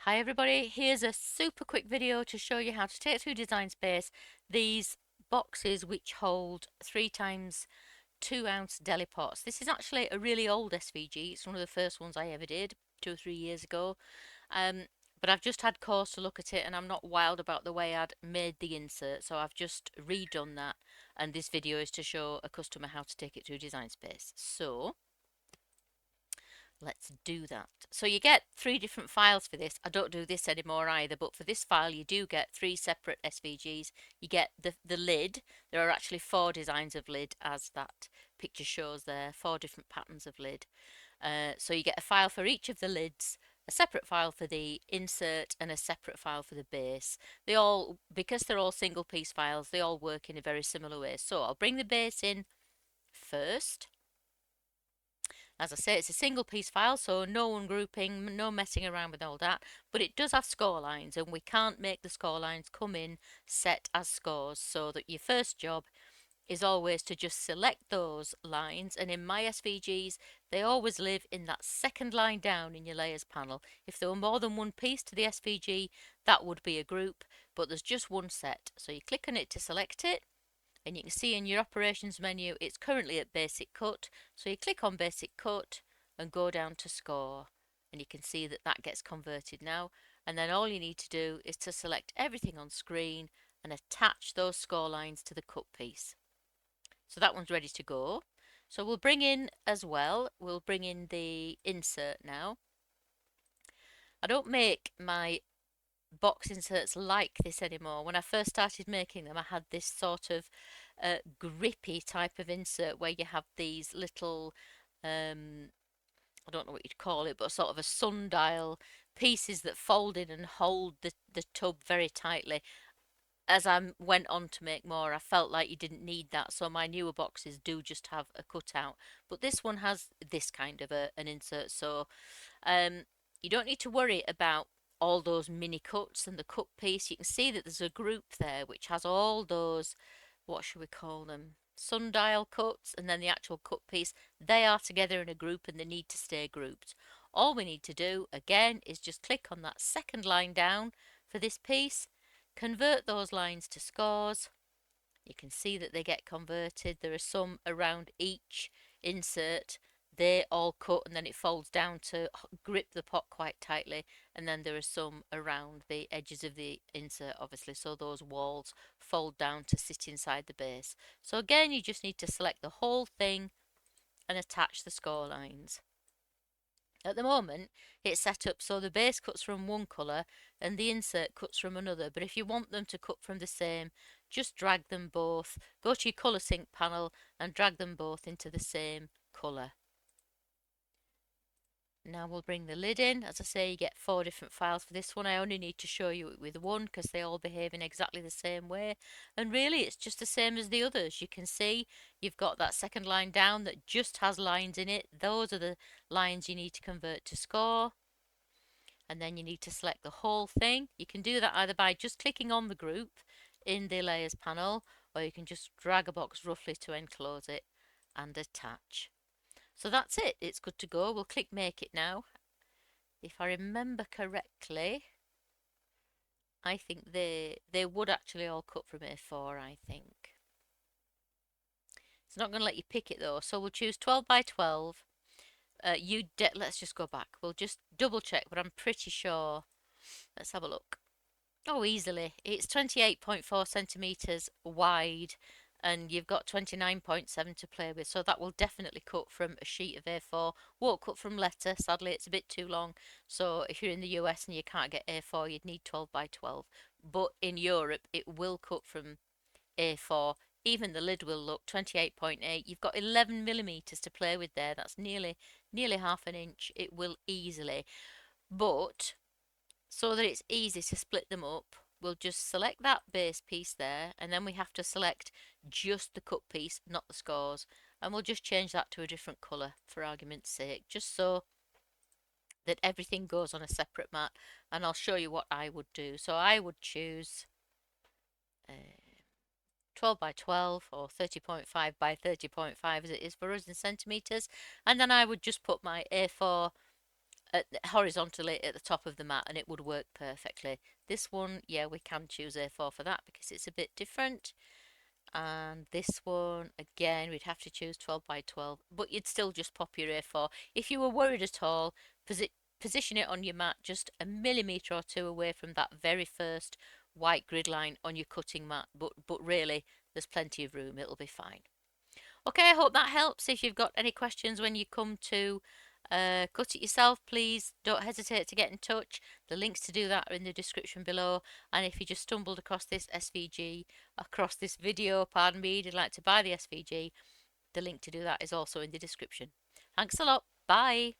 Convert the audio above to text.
Hi everybody, here's a super quick video to show you how to take through Design Space these boxes which hold 3 times 2 ounce deli pots. This is actually a really old SVG, it's one of the first ones I ever did 2 or 3 years ago. But I've just had cause to look at it and I'm not wild about the way I'd made the insert, so I've just redone that, and this video is to show a customer how to take it through Design Space. So let's do that. So you get 3 different files for this. I don't do this anymore either, but for this file you do get 3 separate SVGs. You get the lid. There are actually 4 designs of lid, as that picture shows there, 4 different patterns of lid. So you get a file for each of the lids, a separate file for the insert, and a separate file for the base. They all, because they're all single piece files, they all work in a very similar way. So I'll bring the base in first. As I say, it's a single piece file, so no ungrouping, no messing around with all that, but it does have score lines, and we can't make the score lines come in set as scores, so that your first job is always to just select those lines, and in my SVGs they always live in that second line down in your layers panel. If there were more than one piece to the SVG, that would be a group, but there's just one set, so you click on it to select it, and you can see in your operations menu it's currently at basic cut, so you click on basic cut and go down to score, and you can see that that gets converted now, and then all you need to do is to select everything on screen and attach those score lines to the cut piece. So that one's ready to go. So we'll bring in the insert now. I don't make my box inserts like this anymore. When I first started making them, I had this sort of grippy type of insert where you have these little, I don't know what you'd call it, but sort of a sundial pieces that fold in and hold the tub very tightly. As I went on to make more, I felt like you didn't need that, so my newer boxes do just have a cutout. But this one has this kind of an insert, so you don't need to worry about all those mini cuts and the cut piece. You can see that there's a group there which has all those, what should we call them, sundial cuts, and then the actual cut piece. They are together in a group and they need to stay grouped. All we need to do again is just click on that second line down for this piece, convert those lines to scores. You can see that they get converted. There are some around each insert. They all cut and then it folds down to grip the pot quite tightly, and then there are some around the edges of the insert, obviously, so those walls fold down to sit inside the base. So again, you just need to select the whole thing and attach the score lines. At the moment, it's set up so the base cuts from one colour and the insert cuts from another, but if you want them to cut from the same, just drag them both, go to your colour sync panel and drag them both into the same colour. Now we'll bring the lid in. As I say, you get 4 different files for this one. I only need to show you it with one because they all behave in exactly the same way. And really it's just the same as the others. You can see you've got that second line down that just has lines in it. Those are the lines you need to convert to score. And then you need to select the whole thing. You can do that either by just clicking on the group in the layers panel, or you can just drag a box roughly to enclose it and attach. So that's it, it's good to go. We'll click make it now. If I remember correctly, I think they would actually all cut from A4, I think. It's not going to let you pick it though, so we'll choose 12 by 12. Let's just go back. We'll just double check, but I'm pretty sure. Let's have a look. Oh, easily. It's 28.4 centimetres wide, and you've got 29.7 to play with, so that will definitely cut from a sheet of A4. Won't cut from letter, sadly it's a bit too long, so if you're in the US and you can't get A4 you'd need 12 by 12, but in Europe it will cut from A4. Even the lid will look 28.8. You've got 11 millimeters to play with there. That's nearly half an inch. It will easily, but so that it's easy to split them up, we'll just select that base piece there, and then we have to select just the cut piece, not the scores, and we'll just change that to a different colour for argument's sake, just so that everything goes on a separate mat. And I'll show you what I would do. So I would choose 12 by 12 or 30.5 by 30.5 as it is for us in centimetres, and then I would just put my A4 horizontally at the top of the mat, and it would work perfectly. This one, yeah, we can choose A4 for that because it's a bit different. And this one, again, we'd have to choose 12 by 12, but you'd still just pop your A4. If you were worried at all, position it on your mat just a millimetre or two away from that very first white grid line on your cutting mat, but really, there's plenty of room, it'll be fine. Okay, I hope that helps. If you've got any questions when you come to cut it yourself, please don't hesitate to get in touch. The links to do that are in the description below. And if you just stumbled across this video, pardon me, you'd like to buy the SVG, the link to do that is also in the description. Thanks a lot. Bye.